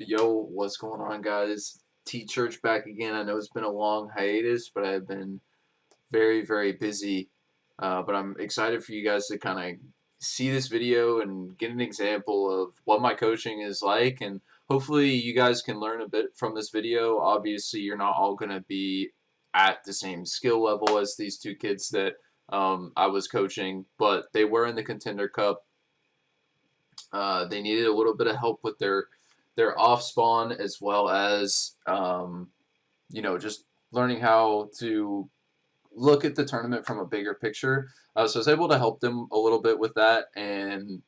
Yo, what's going on, guys? TeeChurch back again. I know it's been a long hiatus, but I've been very, very busy. But I'm excited for you guys to kind of see this video and get an example of what my coaching is like. And hopefully, you guys can learn a bit from this video. Obviously, you're not all going to be at the same skill level as these two kids that I was coaching, but they were in the Contender Cup. They needed a little bit of help with their off spawn as well as just learning how to look at the tournament from a bigger picture. So I was able to help them a little bit with that, and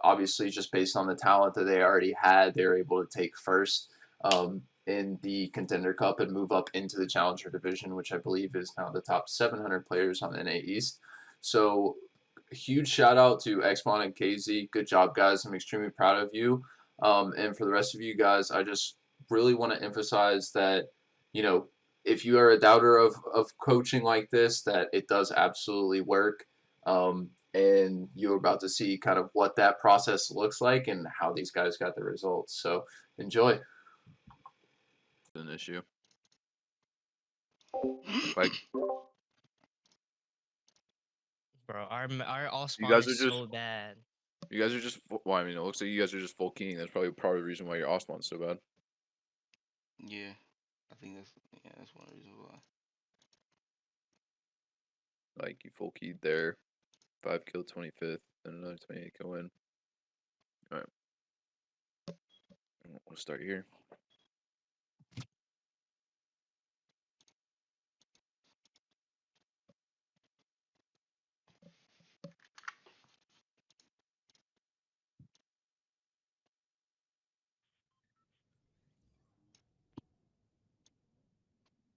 obviously just based on the talent that they already had, they were able to take first in the Contender Cup and move up into the Challenger division, which I believe is now the top 700 players on the NA East. So huge shout out to Xmon and KZ. Good job, guys. I'm extremely proud of you. And for the rest of you guys, I just really want to emphasize that, if you are a doubter of coaching like this, that it does absolutely work. And you're about to see kind of what that process looks like and how these guys got the results. So enjoy. An issue. Like, Bro, our all you spawn guys are is just so bad. well, I mean, it looks like you guys are just full keying. That's probably part of the reason why your Osmon's so bad. Yeah, I think that's one of the reasons why. Like, you full keyed there, 5 kill 25th, and another 28 kill win. Alright. We'll start here.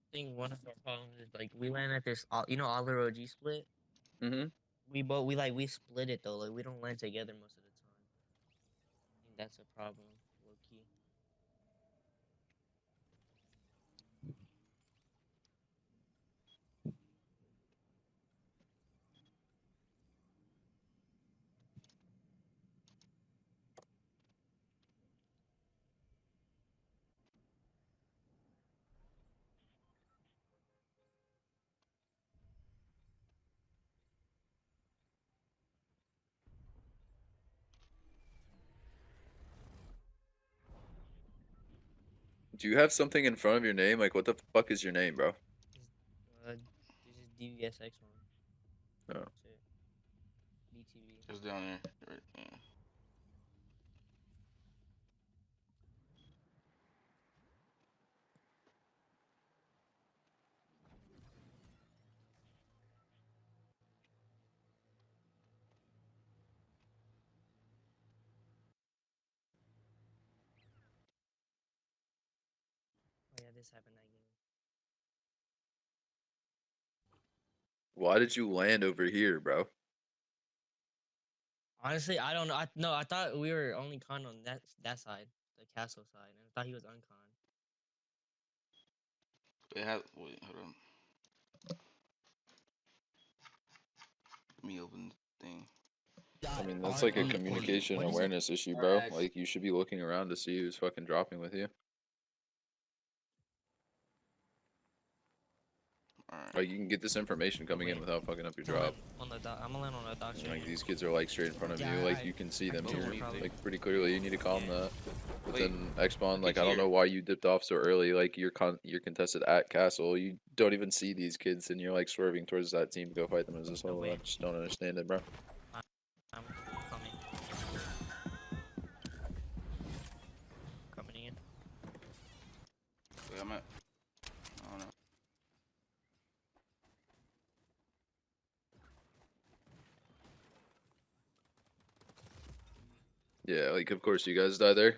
I think one of our problems is like we land at this, Oliver OG split. Mm-hmm. We split it though. Like we don't land together most of the time. I think that's a problem, low key. Do you have something in front of your name? Like, what the fuck is your name, bro? This is DVSX one. Oh. That's it. BTV. It's down there, right? Yeah. Oh yeah, this happened that game. Why did you land over here, bro? Honestly, I don't know. I thought we were only con on that side, the castle side, and I thought he was uncon. Wait, hold on. Let me open the thing. I mean, that's like a communication awareness issue, bro. Like, you should be looking around to see who's fucking dropping with you. Alright. Like, you can get this information coming in without fucking up your drop. I'm gonna land on the dock. Like, these kids are like straight in front of you. Like, you can see them told here, me to. like, pretty clearly. You need to calm that. But Wait, then X-Spawn, like, get I don't here. know why you dipped off so early. Like, you're contested at Castle. You don't even see these kids, and you're like swerving towards that team to go fight them as a solo. I just don't understand it, bro. I'm coming. Coming in. Wait, I'm at. I don't know. Yeah, like, of course you guys die there.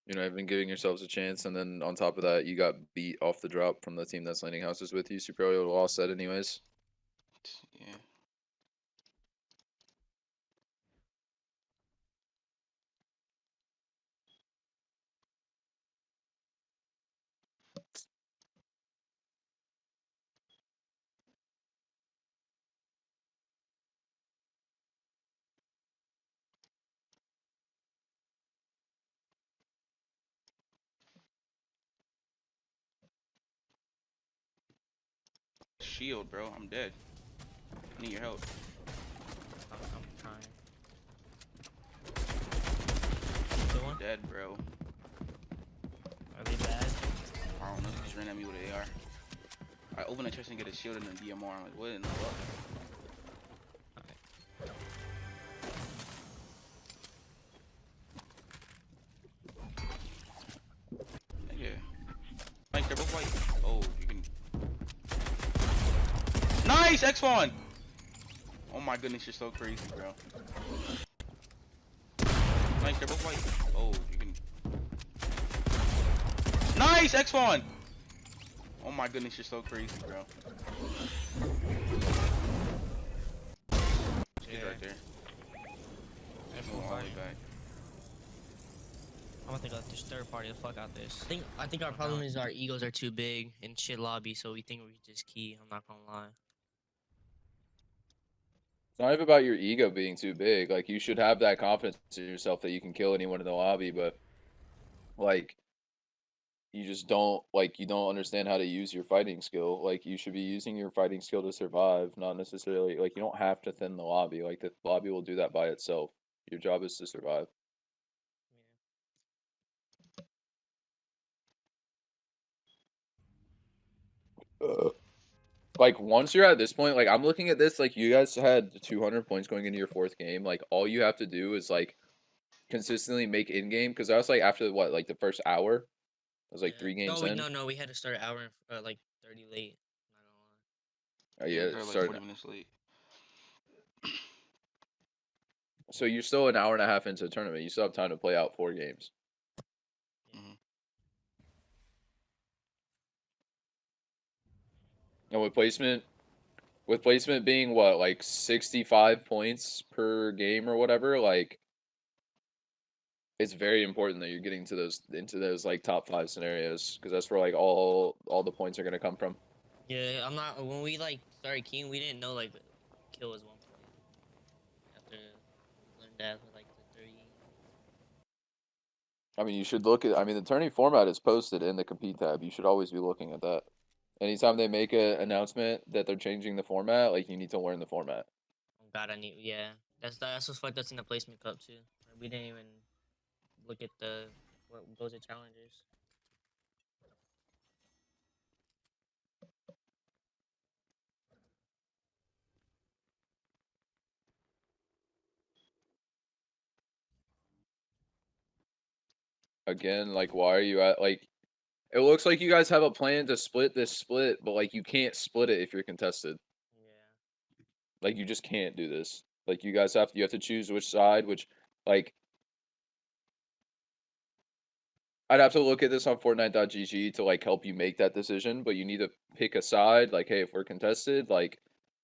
You're not even giving yourselves a chance, and then on top of that, you got beat off the drop from the team that's landing houses with you, so you probably would have lost that anyways. Yeah. shield, bro. I'm dead. I need your help. I'm trying. Good one. Dead, bro. Are they bad? I don't know. He just ran at me with an AR. I open the chest and get a shield and a DMR. I'm like, what in the fuck? Yeah. Like, they're both white. Oh, you can. Nice! X1! Oh my goodness, you're so crazy, bro. Like, they're both white. Oh, you can. Nice! X1! Oh my goodness, you're so crazy, bro. He's right there. Move all the way back. I'm gonna think like this third party the fuck out this. I think our problem is our egos are too big in shit lobby, so we think we can just key. I'm not gonna lie. It's not even about your ego being too big. Like, you should have that confidence in yourself that you can kill anyone in the lobby, but like, you just don't you don't understand how to use your fighting skill. Like, you should be using your fighting skill to survive, not necessarily like you don't have to thin the lobby. Like, the lobby will do that by itself. Your job is to survive. Like, once you're at this point, like, I'm looking at this, like, you guys had 200 points going into your fourth game. Like, all you have to do is like consistently make in game, because I was like after what, like the first hour, it was like 3 games in. No, we had to start an hour and like 30 late. Not gonna lie. Oh Yeah, yeah, they're like started. 40 minutes late. So you're still an hour and a half into the tournament. You still have time to play out 4 games. Mhm. And with placement being what, like 65 points per game or whatever, like it's very important that you're getting to those into those like top 5 scenarios, because that's where like all the points are gonna come from. Yeah, I'm not. When we like started keying, we didn't know like kill was 1 point. After we learned that with like the 30. I mean, you should look at. I mean, the tourney format is posted in the compete tab. You should always be looking at that. Anytime they make an announcement that they're changing the format, like you need to learn the format. Oh God, I need. Yeah, that's what's fucked us in the placement cup too. Like, we didn't even look at the what goes to challenges. Again, like, why are you at like? It looks like you guys have a plan to split this split, but like you can't split it if you're contested. Yeah. Like, you just can't do this. Like, you guys you have to choose which side, which like I'd have to look at this on Fortnite.gg to like help you make that decision, but you need to pick a side. Like, hey, if we're contested, like,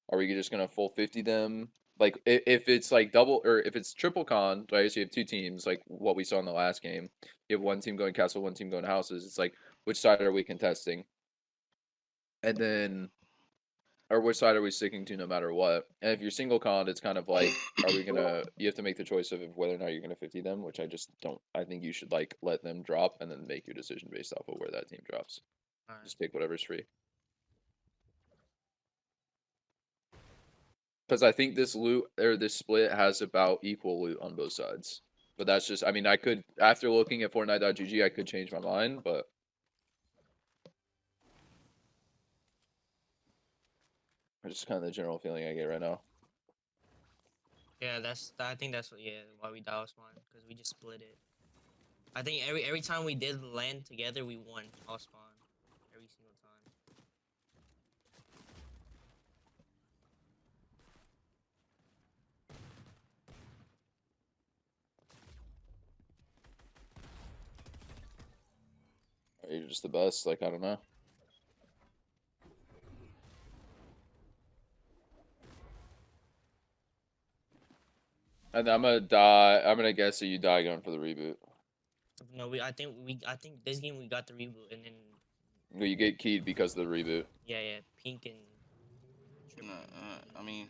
are we just gonna full 50 them? Like, if it's like double or if it's triple con, right? So you have 2 teams, like what we saw in the last game. You have one team going castle, one team going houses. It's like, which side are we contesting? And then, or which side are we sticking to no matter what? And if you're single con, it's kind of like, are we gonna? You have to make the choice of whether or not you're gonna 50 them, which I just don't. I think you should like let them drop and then make your decision based off of where that team drops. All right. Just take whatever's free. Because I think this loot or this split has about equal loot on both sides. But that's just. I mean, I could after looking at Fortnite.gg, I could change my mind, but. It's just kind of the general feeling I get right now. Yeah, I think that's why we dial spawn, because we just split it. I think every time we did land together, we won all spawn every single time. You're just the best. Like, I don't know. And I'm gonna die. I'm gonna guess that you die going for the reboot. No, I think this game we got the reboot, and then Well, you get keyed because of the reboot. yeah, pink and triple. I mean,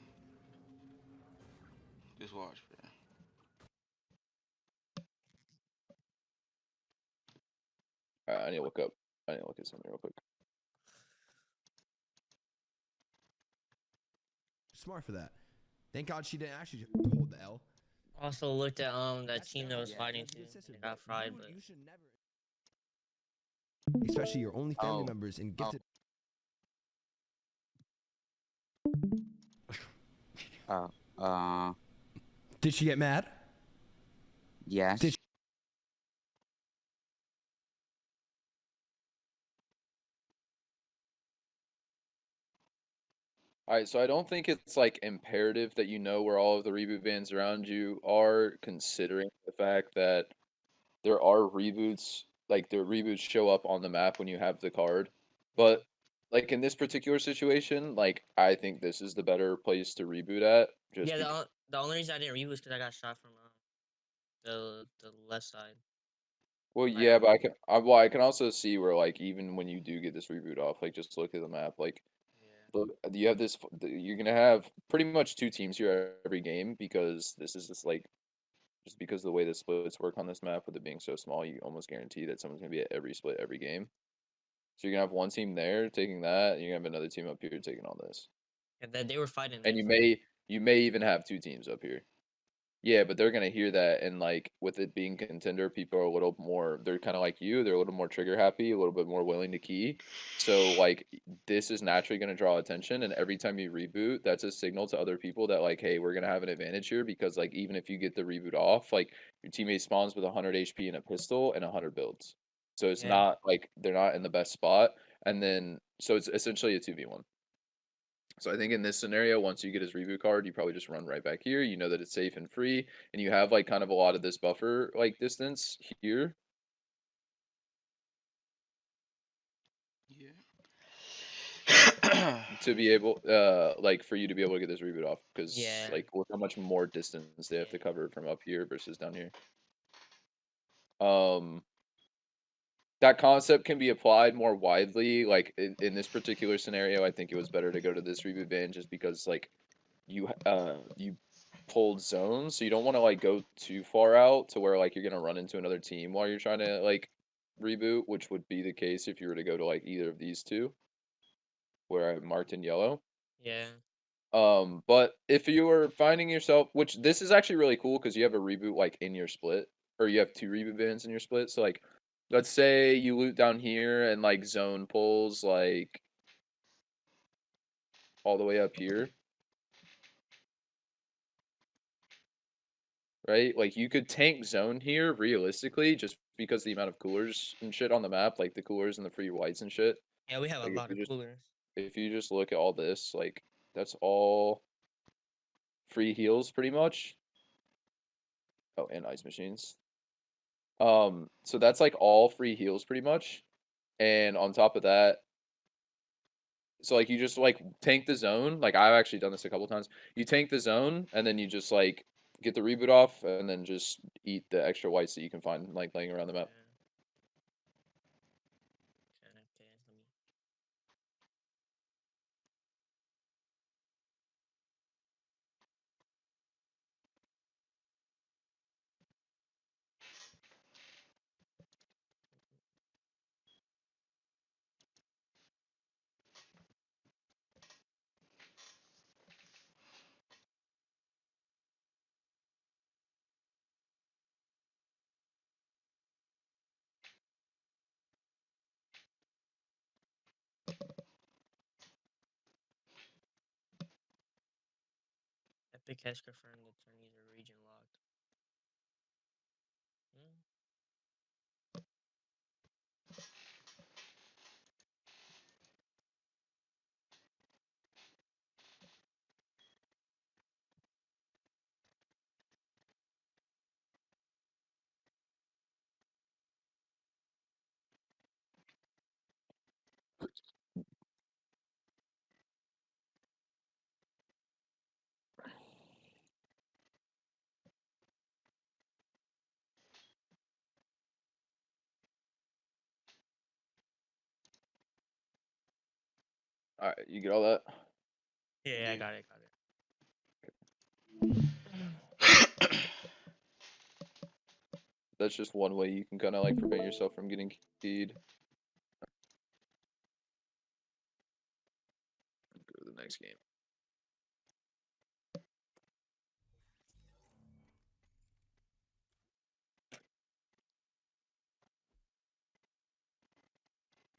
just watch, bro. Alright, I need to look up. I need to look at something real quick. smart for that. Thank God she didn't actually hold the L. Also looked at that That's team fair. that was Yeah, fighting that's a too. good sister, They got but fried, but you should never, especially your only family members and gifted. Did she get mad? Yes. Did Alright, so I don't think it's like imperative that you know where all of the reboot bands around you are, considering the fact that there are reboots, like the reboots show up on the map when you have the card. But like in this particular situation, like I think this is the better place to reboot at. Just yeah, because, the only reason I didn't reboot is because I got shot from the left side. well, Right yeah, on. but I can also see where like even when you do get this reboot off, like just look at the map, like Yeah. look, you have this, you're gonna have pretty much two teams here every game because this is just like just because of the way the splits work on this map with it being so small, you almost guarantee that someone's gonna be at every split every game. So you're gonna have one team there taking that, and you're gonna have another team up here taking all this. And then they were fighting And there. you may even have two teams up here. Yeah, but they're gonna hear that, and like with it being contender, people are a little more. They're kind of like you. They're a little more trigger happy, a little bit more willing to key. So like this is naturally gonna draw attention, and every time you reboot, that's a signal to other people that like, hey, we're gonna have an advantage here because like even if you get the reboot off, like your teammate spawns with 100 HP and a pistol and 100 builds. So it's Yeah. not like they're not in the best spot, and then so it's essentially a 2v1. So I think in this scenario, once you get his reboot card, you probably just run right back here. You know that it's safe and free, and you have like kind of a lot of this buffer like distance here. Yeah. To be able, like for you to be able to get this reboot off, because Yeah. like look how much more distance they have to Yeah. cover from up here versus down here. Um, that concept can be applied more widely. Like in this particular scenario, I think it was better to go to this reboot ban just because like you pulled zones, so you don't want to like go too far out to where like you're gonna run into another team while you're trying to like reboot, which would be the case if you were to go to like either of these two where I marked in yellow. Yeah. But if you are finding yourself, which this is actually really cool because you have a reboot like in your split, or you have two reboot bans in your split. So like, let's say you loot down here and like zone pulls like all the way up here. Right? Like you could tank zone here realistically just because the amount of coolers and shit on the map, like the coolers and the free whites and shit. Yeah, we have Like a lot of coolers. if you just look at all this, like that's all free heals pretty much. Oh, and ice machines. So that's like all free heals pretty much. And on top of that, so like you just like tank the zone. Like I've actually done this a couple times. You tank the zone and then you just like get the reboot off and then just eat the extra whites that you can find like laying around the map. Yeah. Okay, let me. Epic has confirmed the tourneys are region locked. Hmm. Alright, you get all that? Yeah, I Yeah. got it. That's just one way you can kind of like prevent yourself from getting keyed. Go to the next game.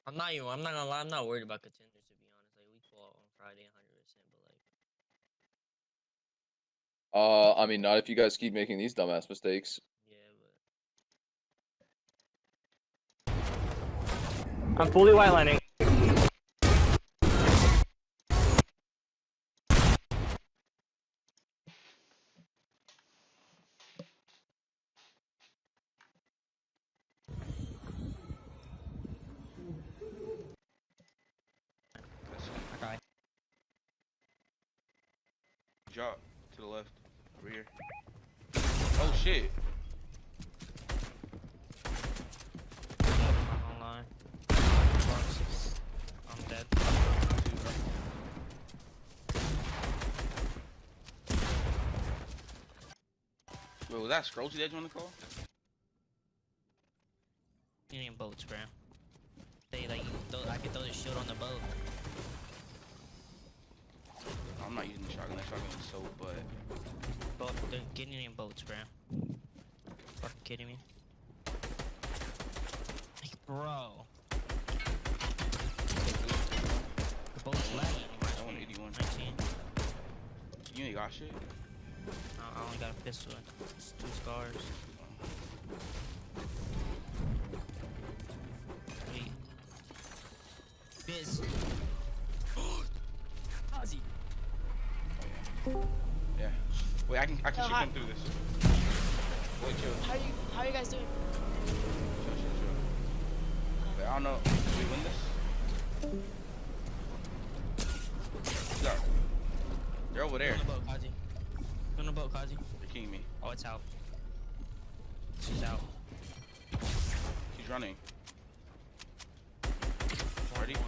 I'm not gonna lie. I'm not worried about contenders to be honest. Like we call on Friday 100%, but like I mean, not if you guys keep making these dumbass mistakes. yeah, I'm fully white lining. okay. Drop to the left. Over here. Oh shit. Not gonna lie. I'm dead. Wait, was that Scrolty that you want to call? Indian boats, bro. They like I can throw the shield on the boat. I'm not using the shotgun. That shotgun is so butt. Boat, they're getting in boats, bro. Fucking kidding me? Like, bro. The boat's lagging. That 181. 19. You ain't got shit? I only got a pistol and 2 scars. Wait. Biz. Ozzy. Yeah. Wait, I can Yo, shoot hi. him through this. Wait, chill. How you guys doing? Chill. Wait, I don't know. Did we win this? Yeah. They're over there. On the boat, Kaji. On the boat, Kaji. They're killing me. Oh, it's out. She's out. He's running. Ready? One.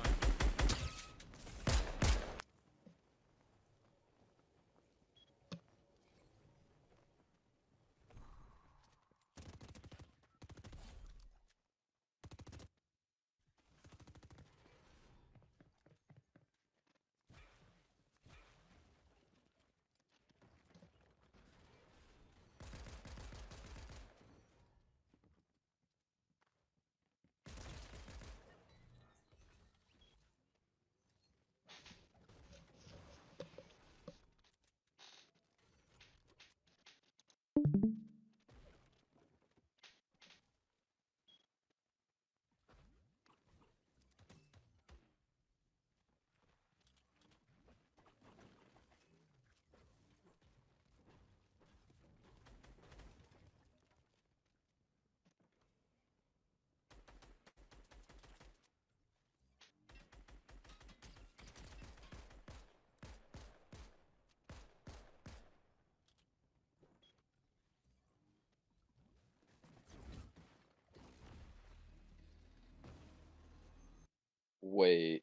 Wait.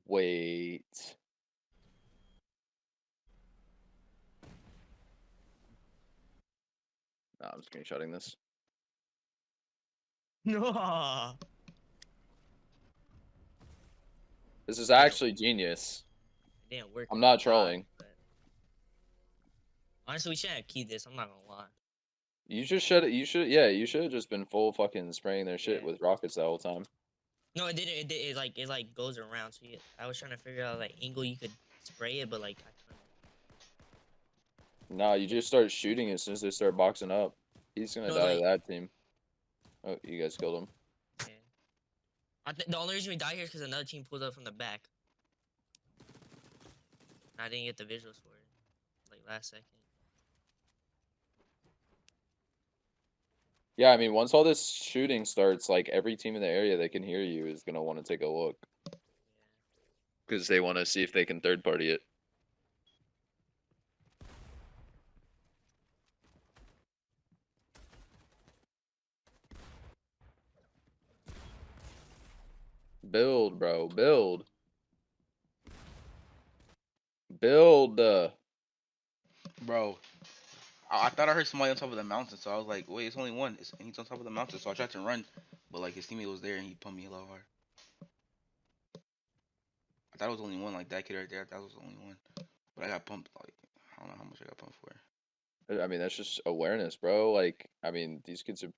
Wait. Nah, I'm screenshotting this. No. This is actually genius. It didn't work. I'm not trolling. But honestly, we shouldn't have keyed this. I'm not gonna lie. You just should. You should. Yeah, you should have just been full fucking spraying their shit Yeah. with rockets the whole time. No, it didn't. It like goes around. So I was trying to figure out like angle you could spray it, but like I couldn't. Nah, you just start shooting as soon as they start boxing up. He's gonna No, die like- to that team. Oh, you guys killed him. Yeah. The only reason we died here is because another team pulled up from the back. I didn't get the visuals for it, like last second. Yeah, I mean, once all this shooting starts, like every team in the area that can hear you is gonna want to take a look Yeah. because they want to see if they can third party it. Build, bro. Build. Build. Bro. I thought I heard somebody on top of the mountain, so I was like, wait, it's only one. He's on top of the mountain, so I tried to run, but like his teammate was there and he pumped me a lot hard. I thought it was only one, like that kid right there. I thought it was only one, but I got pumped like I don't know how much I got pumped for. I mean, that's just awareness, bro. Like, I mean, these kids are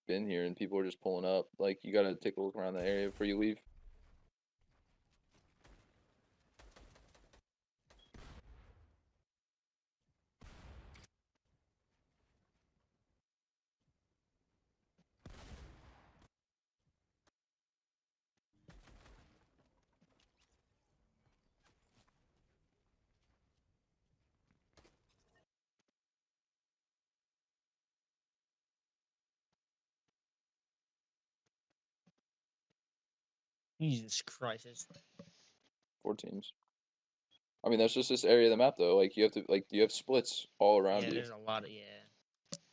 been here and people are just pulling up. Like, you gotta take a look around the area before you leave. Jesus Christ. 4 teams. I mean, that's just this area of the map, though. Like, you have to, like, you have splits all around Yeah, you. there's a lot of, yeah.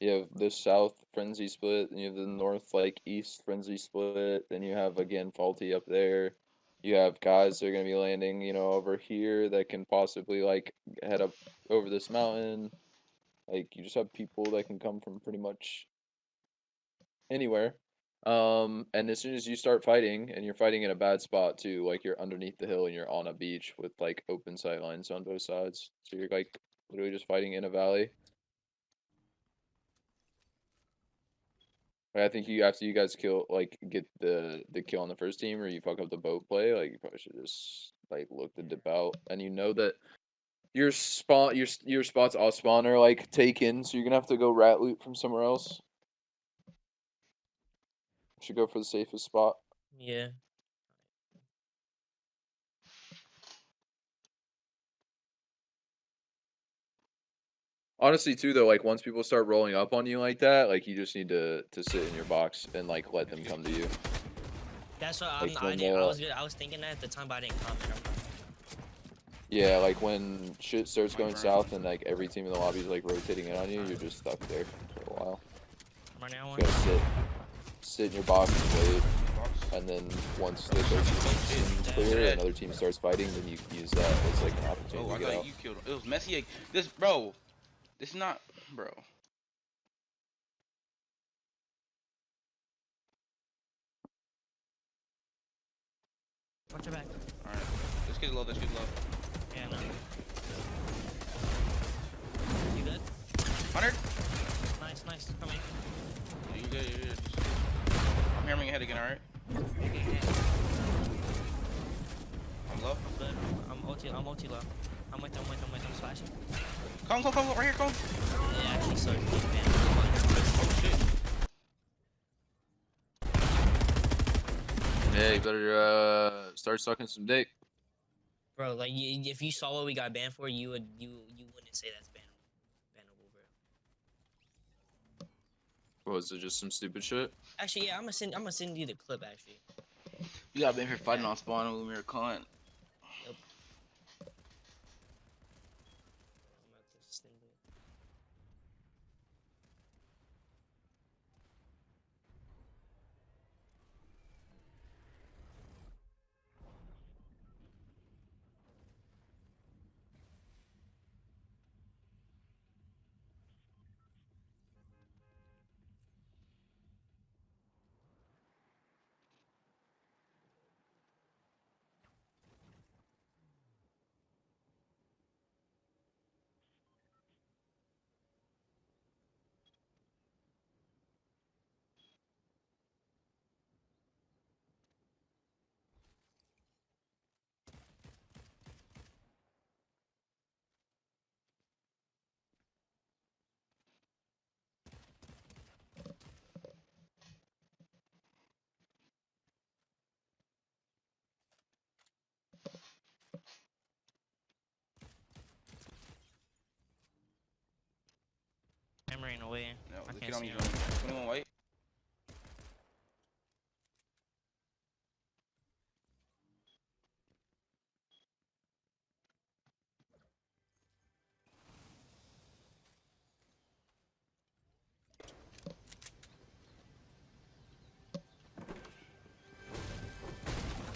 You have the south frenzy split, and you have the north, like, east frenzy split, then you have, again, faulty up there. You have guys that are going to be landing, you know, over here that can possibly, like, head up over this mountain. Like, you just have people that can come from pretty much anywhere. And as soon as you start fighting, and you're fighting in a bad spot too, like you're underneath the hill and you're on a beach with like open sight lines on both sides. So you're like literally just fighting in a valley. I think you after you guys kill like get the kill on the first team or you fuck up the boat play, like you probably should just like look to dip out. And you know that your spots off spawn are like taken, so you're gonna have to go rat loot from somewhere else. Should go for the safest spot. Yeah. Honestly, too, though, like once people start rolling up on you like that, like you just need to sit in your box and like let them come to you. That's what Like, I was thinking that at the time, but I didn't comment. Yeah, like when shit starts going south and like every team in the lobby is like rotating in on you, you're just stuck there for a while. Right now, You gotta sit in your box and wait, and then once the third team seems clear, another team starts fighting, then you can use that as like an opportunity Oh, I to get thought out. you killed him. It was messy. Like, this, bro. This is not, bro. watch your back. All right, let's get low. Let's get low. Yeah, no. You good? 100. Nice, nice. Come in. You good? You good? I'm hammering your head again. All right. Okay. I'm low. I'm good. I'm OT low. I'm with him. I'm slashing. Come, right here, come. Yeah, actually, so man. Oh shit. Yeah, you better start sucking some dick. Bro, like if you saw what we got banned for, you wouldn't say that's bannable, bro. Was it just some stupid shit? Actually, yeah, I'm gonna send you the clip. Actually, You got been here fighting on spawn when we were calling. yep. I'm about to send it. Hammering away. No, I the can't kid on see me. him. 21 white.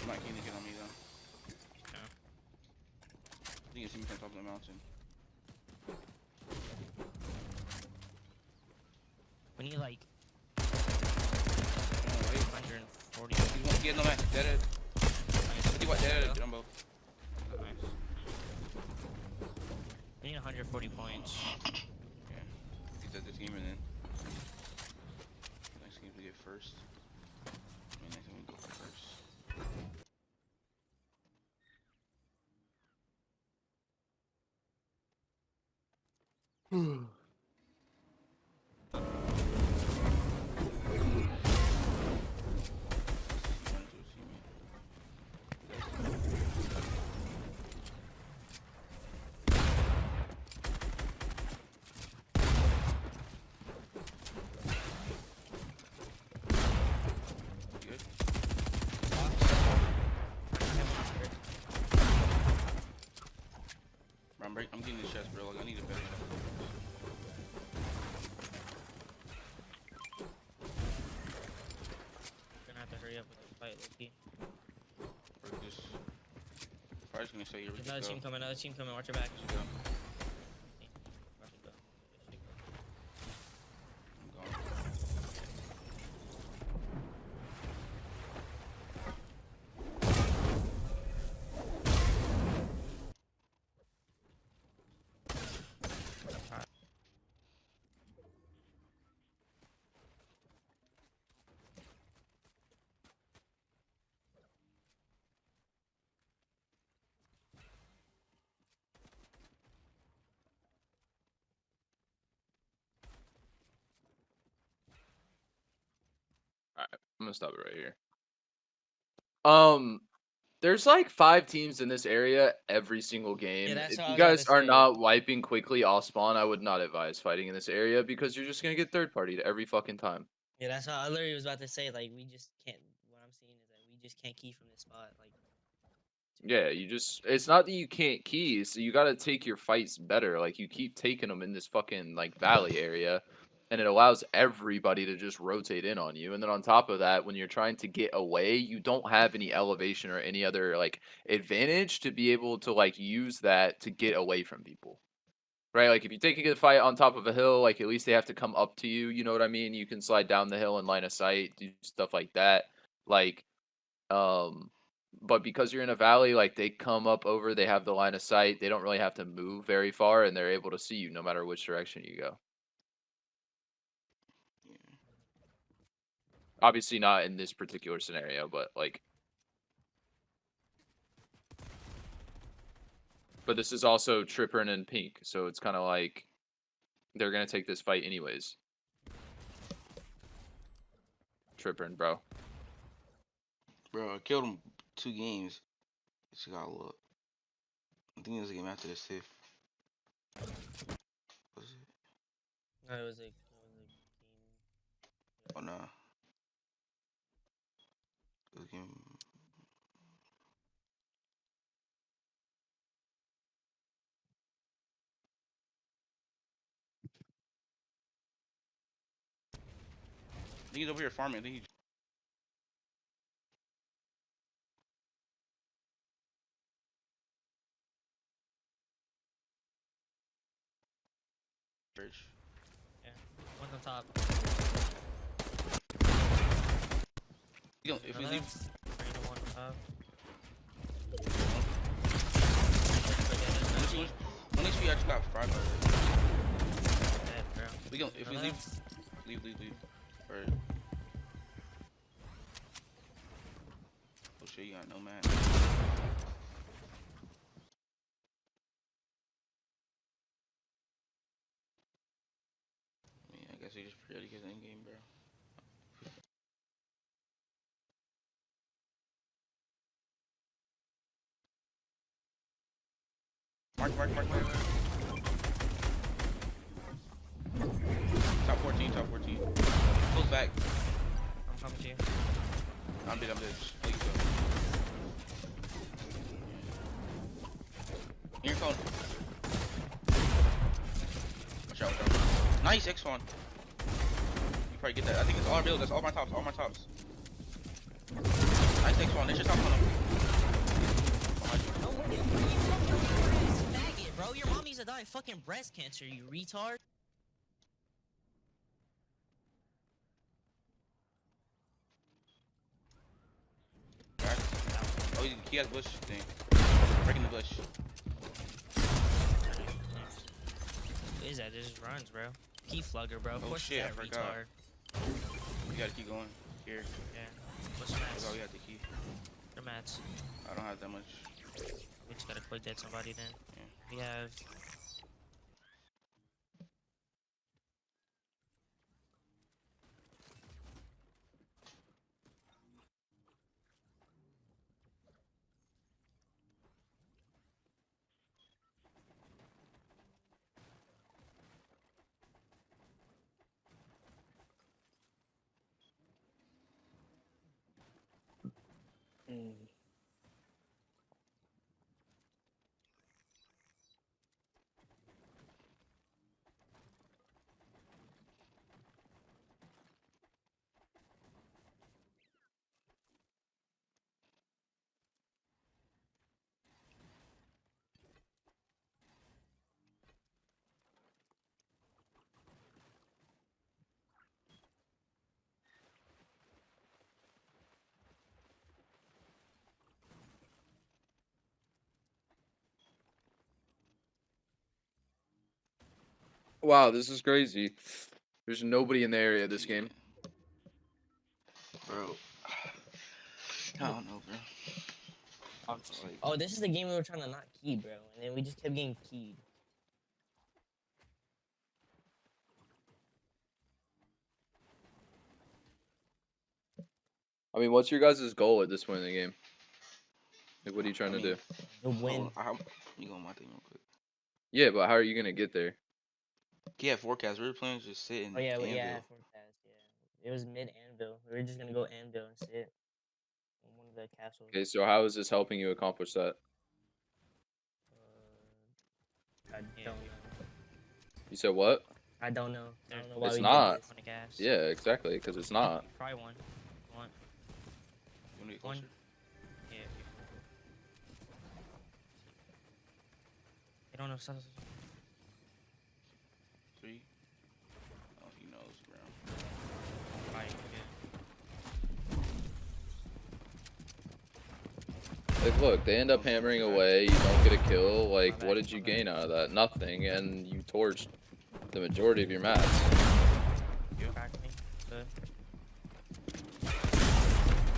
I'm not getting the kid on me though. Okay. I think you see me from top of the mountain. We need like Oh, wait. 140. You won't get no man. Dead. Nice. You what? Dead. Jumbo. Nice. We need 140 points. Yeah. He said this gamer then. Next game to get I'm getting this chest, bro. Like, I need a better. Gonna have to hurry up with this fight, Loki. Or just. Probably just gonna say you're There's another team coming, watch your back. Let's go. Watch it go. I'm going. Alright, I'm gonna stop it right here. There's like 5 teams in this area every single game. that's If what I you was about guys to are say. not wiping quickly off spawn, I would not advise fighting in this area because you're just gonna get third partied every fucking time. Yeah, that's what I literally was about to say. Like, we just can't. What I'm seeing is that we just can't key from this spot. Like, Yeah, it's not that you can't key, so you gotta take your fights better. Like, you keep taking them in this fucking, like, valley area, and it allows everybody to just rotate in on you. And then on top of that, when you're trying to get away, you don't have any elevation or any other, like, advantage to be able to, like, use that to get away from people. Right? Like, if you take a good fight on top of a hill, like, at least they have to come up to you, you know what I mean? You can slide down the hill in line of sight, do stuff like that. Like, but because you're in a valley, like they come up over, they have the line of sight, they don't really have to move very far, and they're able to see you no matter which direction you go. Obviously not in this particular scenario, but like. But this is also Trippin and Pink, so it's kind of like they're gonna take this fight anyways. Trippin, bro. Bro, I killed him 2 games. Just got look. I think there's a game after this too. Was it? no, it was a game. Oh no. It was a game. I think he's over here farming. I think he's. Church. Yeah, one's on top. If we leave. One on top. One HP actually got fried by it. Dead, bro. We go. If we Another? leave. Or. Oh shit, you got no man. I guess he just pretty his end game, bro. Mark. Top 14. Close back. I'm coming to you. I'm dead. Just please go. In your phone. Watch out. Nice X1. You probably get that. I think it's all real. That's all my tops. Nice X1. They should top on him. No way, you fucking faggot, bro. Your mom needs to die of fucking breast cancer, you retard. Oh, he has bush thing. Breaking the bush. What is that? It just runs, bro. Key flugger, bro. Of Oh course shit, it's I that forgot. retard. You gotta keep going. Here. Yeah. What's the That's mats? all we have to keep. The mats. I don't have that much. We just gotta quick dead somebody then. Yeah. We have Wow, this is crazy. There's nobody in the area this game. Bro. I don't know, bro. Like, Oh, this is the game we were trying to not key, bro, and then we just kept getting keyed. I mean, what's your guys' goal at this point in the game? Like, what are you trying to do? The win. You go on my thing real quick. Yeah, but how are you gonna get there? Yeah, forecast. We were planning to just sit in Oh yeah, Anvil. yeah, forecast. Yeah, it was mid Anvil. We were just gonna go Anvil and sit in one of the castles. Okay, so how is this helping you accomplish that? I don't know. You said what? I don't know. I don't know why It's we not. did this. Yeah, exactly, because it's not. Try one. One. You wanna get One. closer? Yeah. I don't know. 3. Oh, he knows, bro. Right, Like, look, they end up hammering away. You don't get a kill. Like, what did you gain out of that? Nothing, and you torched the majority of your mats. yeah. Crack me. Good.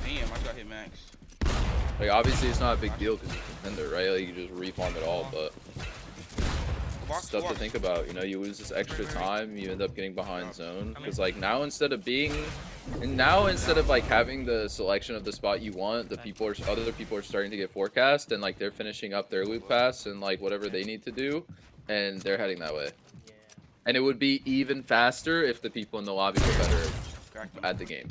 Damn, I got hit max. Like, obviously, it's not a big deal because it's Contender, right? Like, you just reform it all, but stuff to think about. You know, you lose this extra time, you end up getting behind zone. Because, like, now instead of like having the selection of the spot you want, other people are starting to get forecast, and like they're finishing up their loop pass and like whatever they need to do, and they're heading that way. Yeah. And it would be even faster if the people in the lobby were better at the game.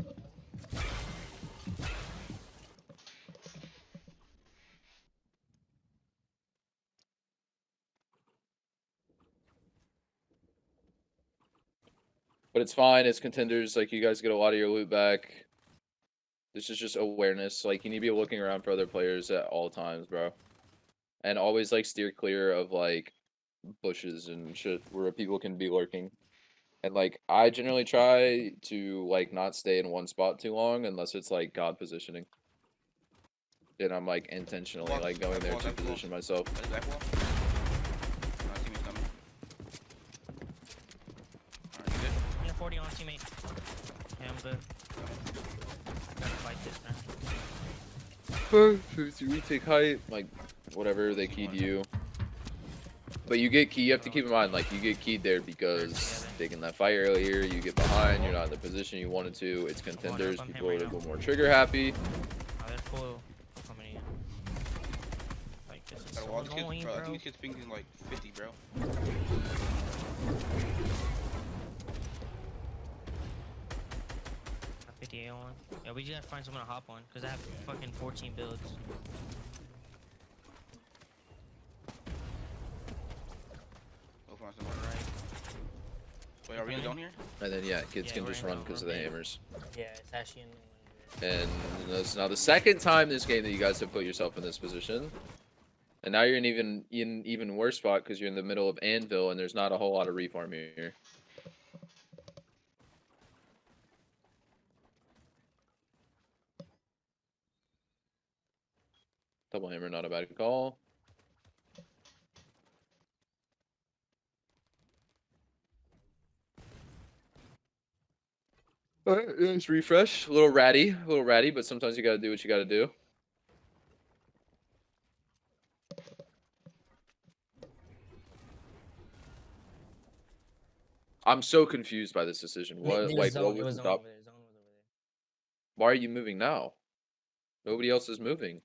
But it's fine. It's Contenders. Like, you guys get a lot of your loot back. This is just awareness. Like, you need to be looking around for other players at all times, bro. And always, like, steer clear of, like, bushes and shit where people can be lurking. And, like, I generally try to, like, not stay in one spot too long unless it's, like, God positioning. And I'm, like, intentionally, like, going there to position myself. Back wall. My teammate's coming. Alright, you good? I'm 40 on teammate. Yeah, I'm good. Gotta fight this, man. Retake height, like, whatever, they keyed you. But you get key, you have to keep in mind, like, you get keyed there because they can let fire earlier, you get behind, you're not in the position you wanted to, it's Contenders, people are a little more trigger happy. Oh, they're full. Coming in. Like, this is so Got a wall. These annoying, kids, bro. I bro. think these kids pinging like 50, bro. Got 58 on. Yeah, we just gotta find someone to hop on, because I have fucking 14 builds. Go find someone right. Wait, are we down here? And then, yeah, kids Yeah, can we're just in run the because of the room. hammers. Yeah, it's actually in And that's now the second time this game that you guys have put yourself in this position. And now you're in even worse spot because you're in the middle of Anvil and there's not a whole lot of reform here. Double hammer, not a bad call. Alright, let's refresh. A little ratty, but sometimes you gotta do what you gotta do. I'm so confused by this decision. What, like, what was the top? Why are you moving now? Nobody else is moving.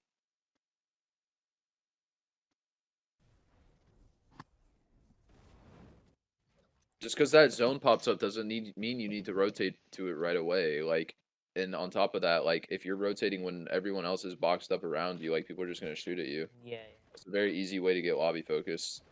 Just because that zone pops up doesn't mean you need to rotate to it right away. Like, And on top of that, like if you're rotating when everyone else is boxed up around you, like people are just gonna shoot at you. Yeah. It's a very easy way to get lobby focused.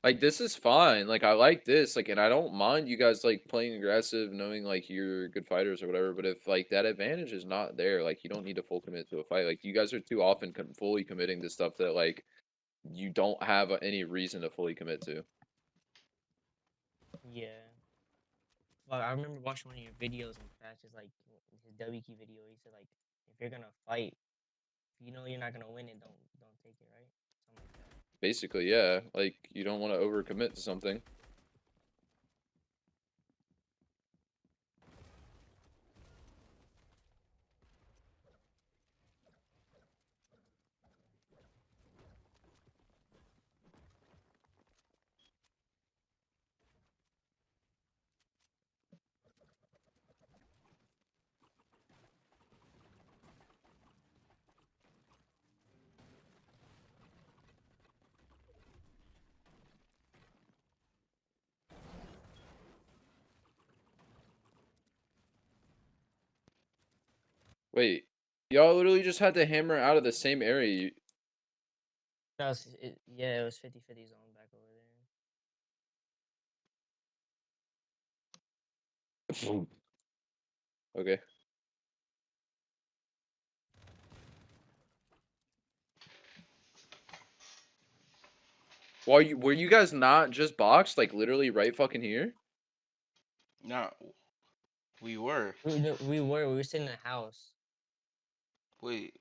Like this is fine. Like I like this. Like and I don't mind you guys like playing aggressive, knowing like you're good fighters or whatever. But if like that advantage is not there, like you don't need to full commit to a fight. Like you guys are too often fully committing to stuff that like you don't have any reason to fully commit to. Yeah. Well, I remember watching one of your videos in Patches, like his WQ video. He said like, if you're gonna fight, if you know you're not gonna win it, don't take it, right? Something like that. Basically, yeah. Like you don't want to overcommit to something. Wait, y'all literally just had to hammer out of the same area. Yeah, it was 50-50 zone back over there. Okay. Were you guys not just boxed like literally right fucking here? Nah, we were. We were sitting in a house. Wait,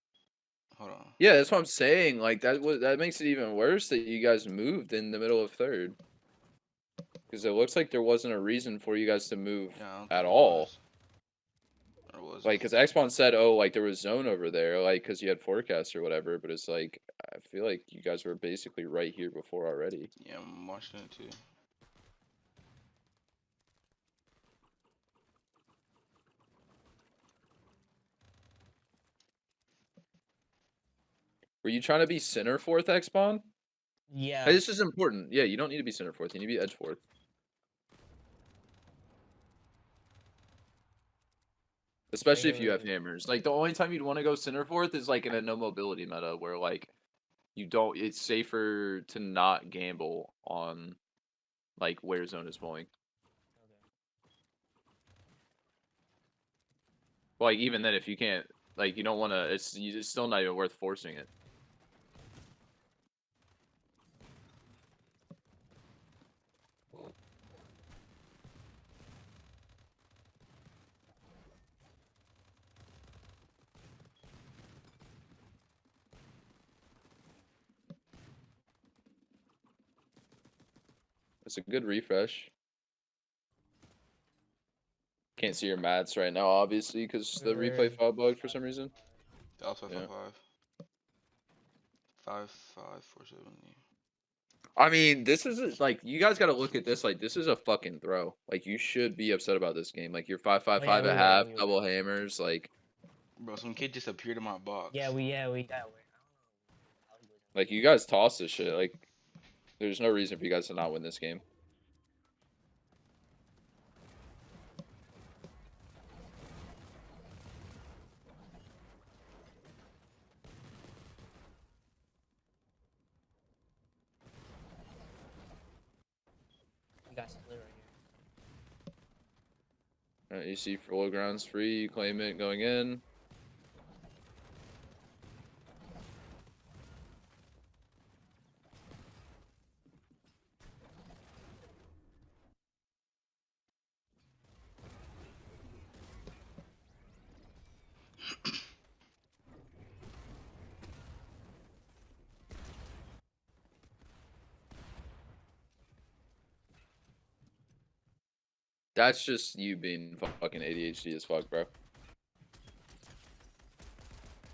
hold on. Yeah, that's what I'm saying. Like that makes it even worse that you guys moved in the middle of third. Because it looks like there wasn't a reason for you guys to move Yeah, I don't at think all. There was. Like, because Xbon said, oh, like there was zone over there, like because you had forecast or whatever. But it's like I feel like you guys were basically right here before already. Yeah, I'm watching it too. Were you trying to be center fourth, Xbon? Yeah. Hey, this is important. Yeah, you don't need to be center fourth. You need to be edge fourth. Especially if you have hammers. Like the only time you'd want to go center fourth is like in a no mobility meta where like you don't. It's safer to not gamble on like where zone is pulling. Like even then, if you can't, like you don't want to. It's still not even worth forcing it. It's a good refresh. Can't see your mats right now, obviously, because the replay file bugged for some reason. Also Yeah. 55470. I mean, this is like you guys got to look at this like this is a fucking throw. Like you should be upset about this game. Like you're 5-5-5 at half, double hammers. Like, Bro, some kid just appeared in my box. Yeah, we got away. like you guys toss this shit. Like, there's no reason for you guys to not win this game. We got split right here. You see full grounds free, you claim it going in. That's just you being fucking ADHD as fuck, bro.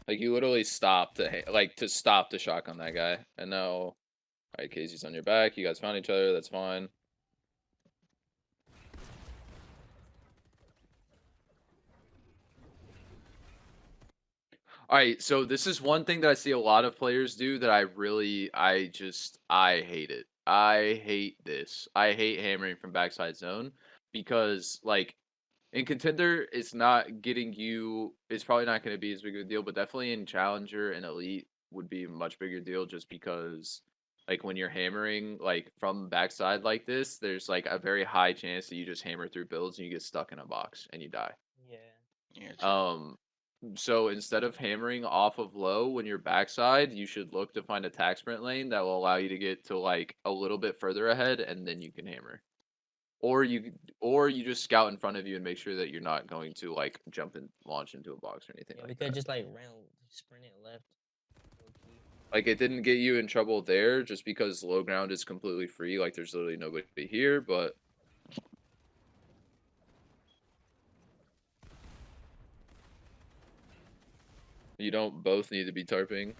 Like, you literally stopped to stop the shotgun that guy. And now, alright, Casey's on your back. You guys found each other. That's fine. Alright, so this is one thing that I see a lot of players do that I hate it. I hate this. I hate hammering from backside zone because, like, in Contender, it's not getting you. It's probably not going to be as big of a deal, but definitely in Challenger and Elite would be a much bigger deal just because, like, when you're hammering, like, from backside like this, there's, like, a very high chance that you just hammer through builds and you get stuck in a box and you die. Yeah. Yeah, true. So instead of hammering off of low when you're backside, you should look to find a tack sprint lane that will allow you to get to, like, a little bit further ahead, and then you can hammer. Or you just scout in front of you and make sure that you're not going to, like, jump and launch into a box or anything Yeah, we like could that. just like sprint it left. Low-key. Like, it didn't get you in trouble there just because low ground is completely free. Like, there's literally nobody here, but you don't both need to be tarping.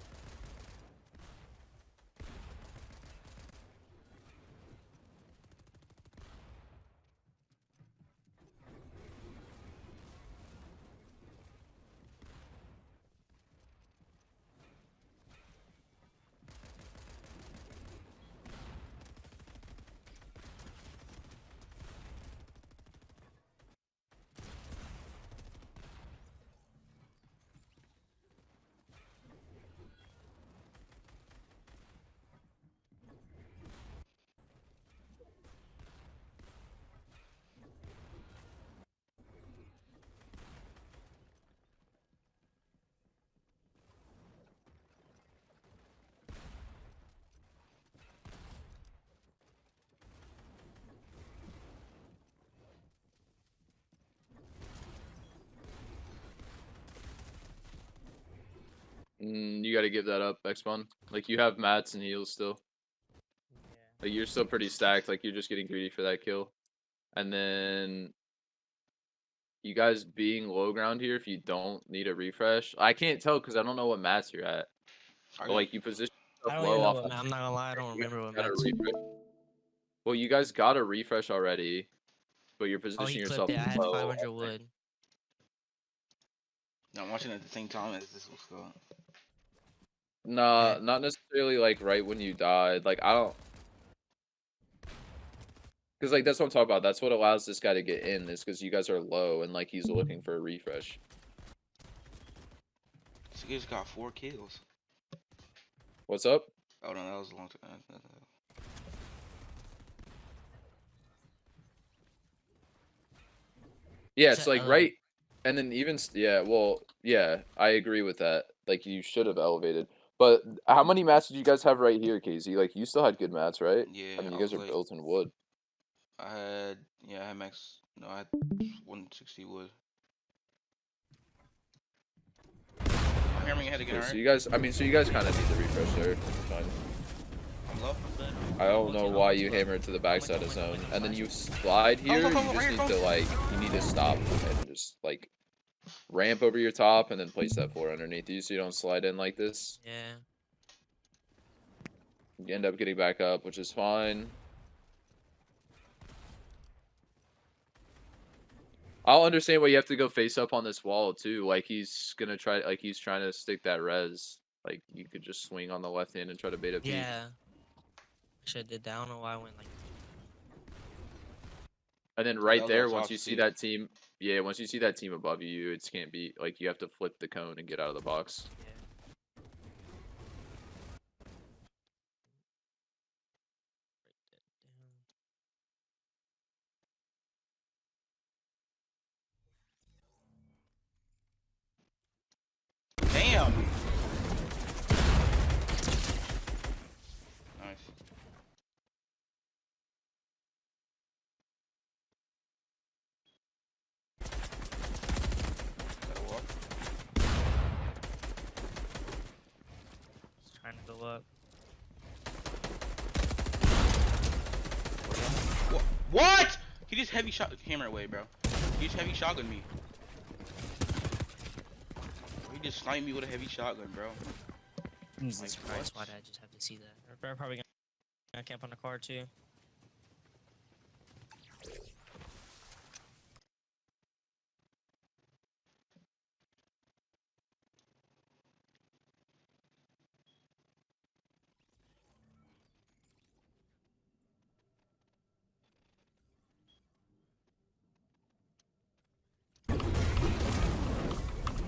You got to give that up, X-Spawn. Like, you have mats and heals still. Yeah. Like, you're still pretty stacked. Like, you're just getting greedy for that kill. And then you guys being low ground here, if you don't need a refresh. I can't tell because I don't know what mats you're at. But, like, you position I yourself don't even low know off. what I'm not gonna lie, I don't remember what Gotta Matt's. refresh. Well, you guys got a refresh already, but you're Oh, he positioning clipped yourself it. I had low. 500 wood. No, I'm watching at the same time as this was going. Nah, Yeah. not necessarily, like, right when you died. Like, I don't. Because, like, that's what I'm talking about. That's what allows this guy to get in, is because you guys are low and, like, he's looking for a refresh. This guy's got 4 kills. What's up? Oh no, that was a long time. Yeah, it's Shut like up. right, and then even yeah, well, yeah, I agree with that. Like, you should have elevated. But how many mats did you guys have right here, KZ? Like, you still had good mats, right? Yeah, I mean, you I guys was are like, built in wood. I had max. No, I had 160 wood. I'm hammering ahead again, Okay, so alright? you guys, I mean, so you guys kind of need the refresh there. It's fine. I'm low. I don't know why you hammer it to the backside of zone, and then you slide here. You just need to, like, you need to stop and just, like, ramp over your top and then place that floor underneath you so you don't slide in like this. Yeah. You end up getting back up, which is fine. I'll understand why you have to go face up on this wall too. Like, he's gonna try, like, he's trying to stick that res. Like, you could just swing on the left hand and try to bait a peek. Yeah. Should have did that. I don't know why I went like. And then that right was there, off once top you see too. that team, yeah, once you see that team above you, it can't be like, you have to flip the cone and get out of the box. Yeah. Damn. Nice. Gotta walk. Just trying to go up. What? He just heavy shot camera away, bro. He just heavy shotgun me. He just sniped me with a heavy shotgun, bro. Jesus Like, Christ, what? why did I just have to see that? They're probably gonna camp on the car too.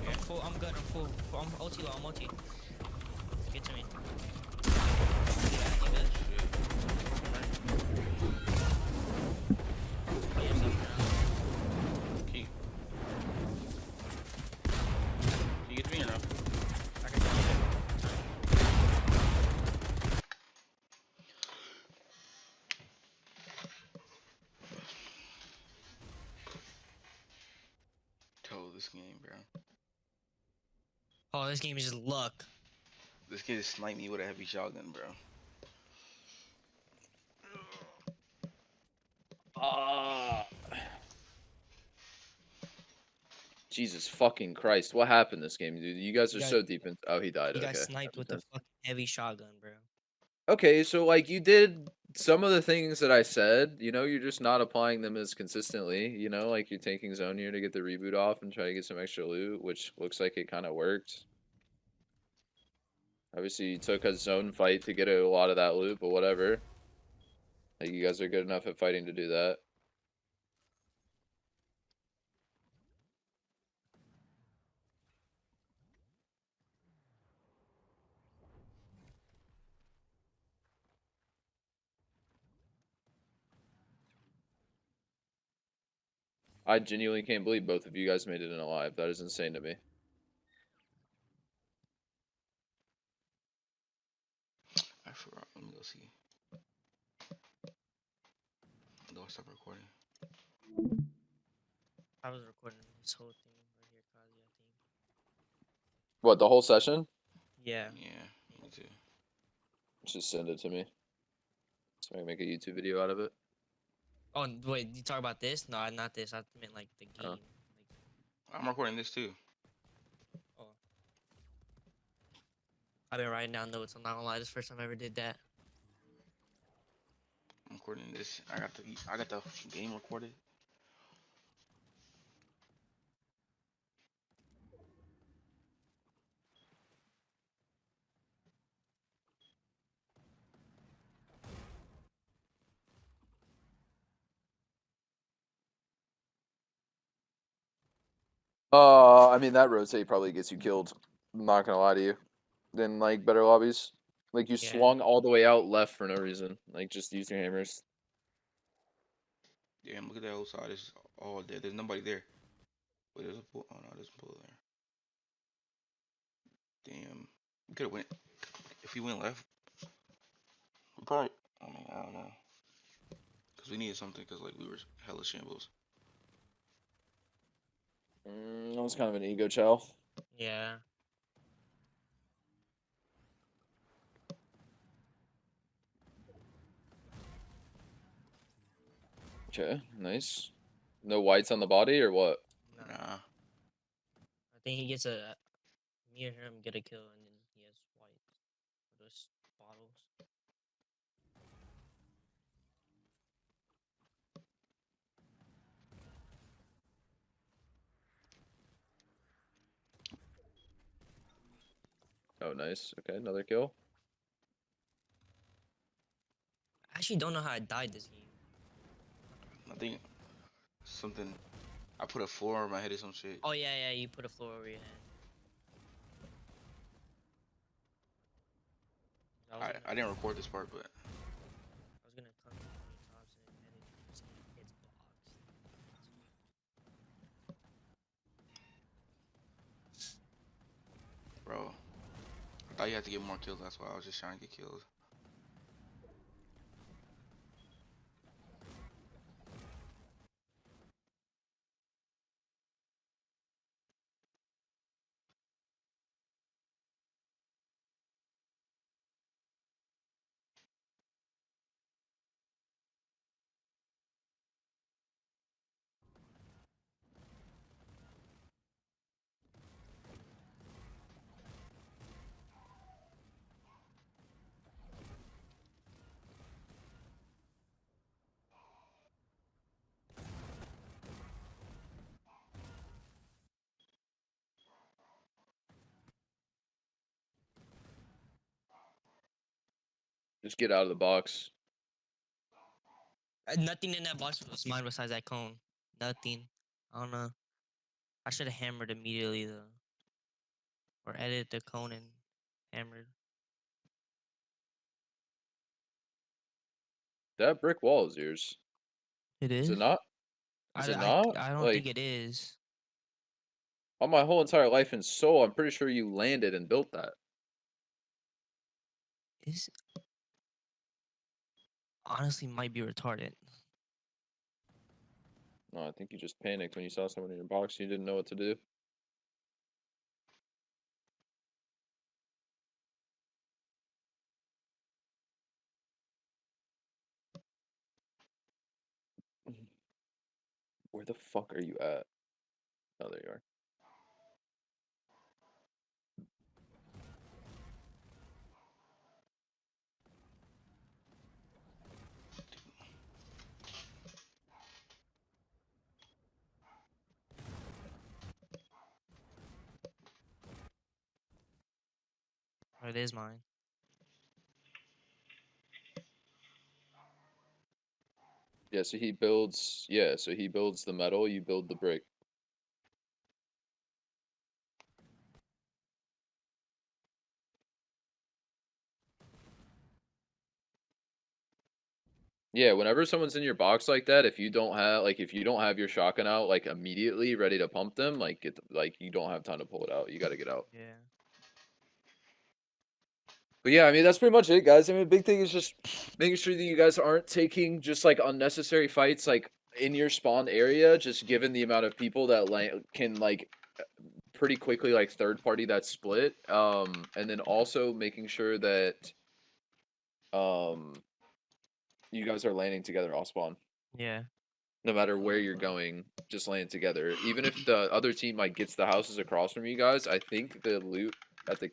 Yeah, full. I'm good. I'm full. I'm OT low. I'm OT. Get to me. Yeah, you good? Put yourself down. Can you get to me or no? I can tell you. Toe this game, bro. Oh, this game is just luck. This kid just sniped me with a heavy shotgun, bro. Ah. Jesus fucking Christ! What happened this game, dude? You guys are You got- so deep in. Oh, he died. He got Okay. sniped with the fucking heavy shotgun, bro. Okay, so like you did some of the things that I said, you're just not applying them as consistently, like you're taking zone here to get the reboot off and try to get some extra loot, which looks like it kind of worked. Obviously, you took a zone fight to get a lot of that loot, but whatever. Like you guys are good enough at fighting to do that. I genuinely can't believe both of you guys made it in alive. That is insane to me. I forgot. Let me go see. Don't stop recording. I was recording this whole thing right here, Kazi, I think. What, the whole session? Yeah. Yeah, me too. Just send it to me. So I can make a YouTube video out of it. Oh, wait, you talk about this? No, not this. I meant like the game. Oh. Like, I'm recording this too. oh. I've been writing down notes. I'm not gonna lie. This is the first time I ever did that. I'm recording this. I got the game recorded. I mean that rotate probably gets you killed. I'm not gonna lie to you. Than like better lobbies. Like you Yeah. swung all the way out left for no reason. Like just use your hammers. Damn, look at that other side. It's all dead. There's nobody there. Wait, there's a pool. Oh no, there's a pool there. Damn. We could have went. If we went left, we probably. I mean, I don't know. Cause we needed something. Cause like we were hella shambles. That was kind of an ego chow. Yeah. Okay, nice. No whites on the body or what? Nah. Nah. I think he gets a. Me and him get a kill, and then he has white. Those bottles. Oh, nice. Okay, another kill. I actually don't know how I died this game. I think something. I put a floor over my head or some shit. Oh, yeah, you put a floor over your head. I didn't record this part, but I was gonna come in 20 times and edit it. See, it's boxed. bro, I thought you had to get more kills. That's why I was just trying to get kills. Just get out of the box. Nothing in that box was mine besides that cone. Nothing. I don't know. I should have hammered immediately though, or edited the cone and hammered. That brick wall is yours. It Is is. it not? Is it not? I don't Like, think it is. all my whole entire life and soul, I'm pretty sure you landed and built that. Is honestly might be retarded. No, I think you just panicked when you saw someone in your box. You didn't know what to do. Where the fuck are you at? Oh, there you are. Or it is mine. Yeah, so he builds. Yeah, so he builds the metal. You build the brick. Yeah, whenever someone's in your box like that, if you don't have your shotgun out like immediately ready to pump them, like you don't have time to pull it out. You got to get out. Yeah. But yeah, I mean that's pretty much it, guys. I mean, the big thing is just making sure that you guys aren't taking just like unnecessary fights like in your spawn area, just given the amount of people that can like pretty quickly like third party that split. And then also making sure that um you guys are landing together off spawn. Yeah. No matter where you're going, just land together. Even if the other team like gets the houses across from you guys, I think the loot at the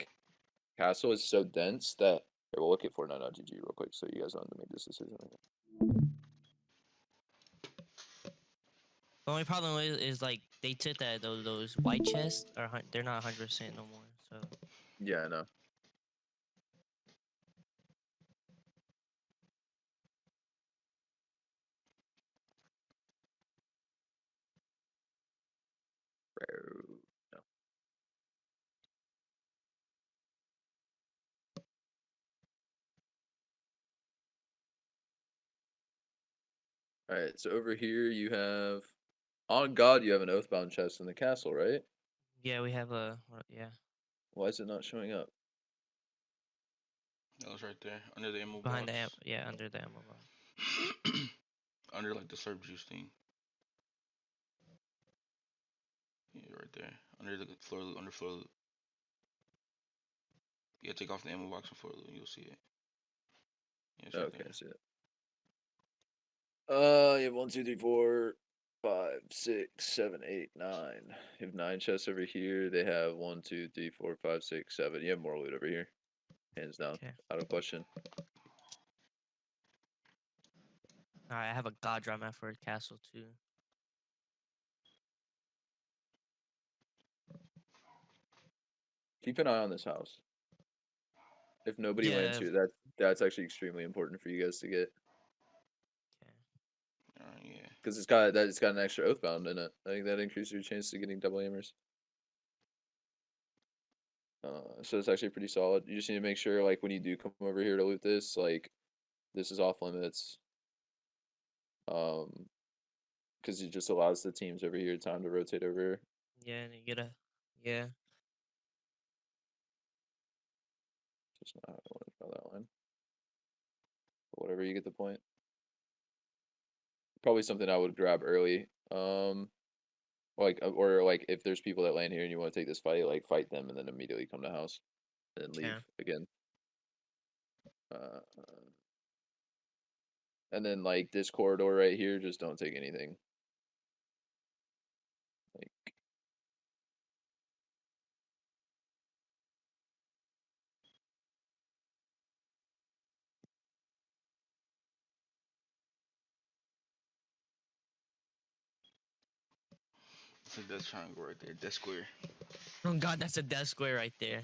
castle is so dense that here, we'll look at Fortnite.gg real quick so you guys don't have to make this decision. The only problem is like they took that those white chests are they're not 100% no more. So Yeah, I know. No. Alright, so over here you have on God you have an Oathbound chest in the castle, right? yeah, we have a yeah Why is it not showing up? That was right there under the ammo behind box. under the ammo box. Under like the syrup juice thing. Yeah, right there. Under the floor loot, under floor loot. Yeah, take off the ammo box and floor loot and you'll see it. Yeah, it's right Okay, there. I see it. You have 1, 2, 3, 4, 5, 6, 7, 8, 9. You have 9 chests over here. They have 1, 2, 3, 4, 5, 6, 7. You have more loot over here. Hands down. Okay. Out of question. All right, I have a god drum effort castle too. Keep an eye on this house. If nobody lands Yeah. here, that's actually extremely important for you guys to get. Okay. Yeah. Because it's got an extra Oathbound in it. I think that increases your chance of getting double hammers. So it's actually pretty solid. You just need to make sure, like, when you do come over here to loot this, like, this is off limits. Because it just allows the teams over here time to rotate over here. Yeah, and you get a yeah. Just not how I want to draw that line. But whatever, you get the point. Probably something I would grab early. Or like if there's people that land here and you want to take this fight, like fight them and then immediately come to house and then leave again. And then like this corridor right here, just don't take anything. Like It's like that triangle right there, that square. Oh god, that's a death square right there.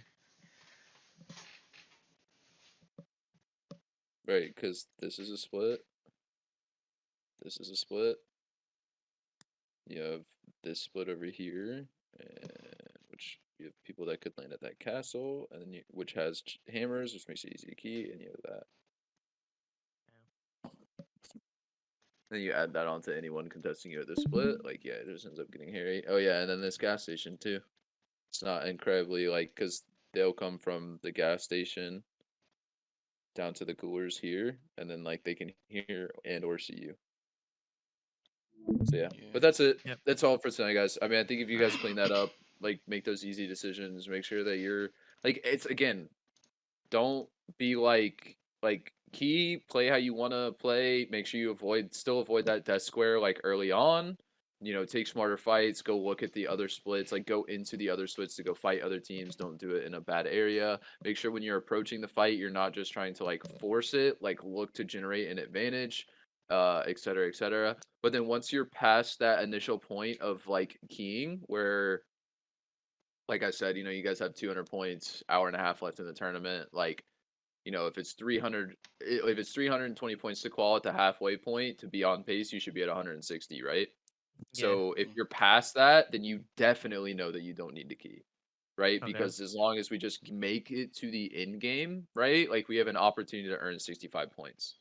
right? Because this is a split. This is a split. You have this split over here, and which you have people that could land at that castle, and then which has hammers, which makes it easy to key, and you have that. Then you add that onto anyone contesting you at this split, like yeah, it just ends up getting hairy. Oh yeah, and then this gas station too. It's not incredibly like because they'll come from the gas station down to the coolers here, and then like they can hear and or see you. So yeah, but that's it. Yep. That's all for tonight, guys. I mean, I think if you guys clean that up, like make those easy decisions, make sure that you're like it's again, don't be like key play how you want to play. Make sure you still avoid that death square like early on. You know, take smarter fights. Go look at the other splits. Like go into the other splits to go fight other teams. Don't do it in a bad area. Make sure when you're approaching the fight, you're not just trying to like force it. Like look to generate an advantage, et cetera, et cetera. But then once you're past that initial point of like keying, where like I said, you know, you guys have 200 points, hour and a half left in the tournament. Like, you know, if it's 320 points to qual at the halfway point to be on pace, you should be at 160, right? Yeah. So if you're past that, then you definitely know that you don't need to key, right? Okay. Because as long as we just make it to the end game, right? Like we have an opportunity to earn 65 points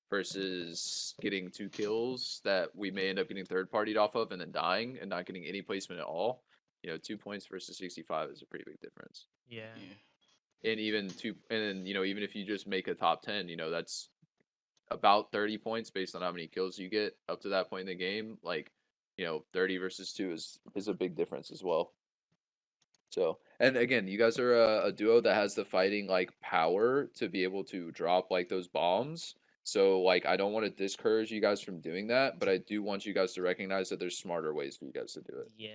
versus getting 2 kills that we may end up getting third partied off of and then dying and not getting any placement at all. You know, 2 points versus 65 is a pretty big difference. Yeah. And even you know, even if you just make a top 10, you know, that's about 30 points based on how many kills you get up to that point in the game. Like, you know, 30 versus 2 is a big difference as well. So, and again, you guys are a duo that has the fighting like power to be able to drop like those bombs. So, like, I don't want to discourage you guys from doing that, but I do want you guys to recognize that there's smarter ways for you guys to do it. Yeah.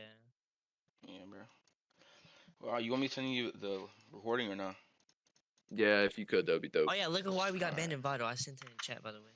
Yeah, bro. Well, you want me to send you the recording or not? Yeah, if you could, that'd be dope. Oh yeah, look at why we got Alright. banned in Vital. I sent it in chat, by the way.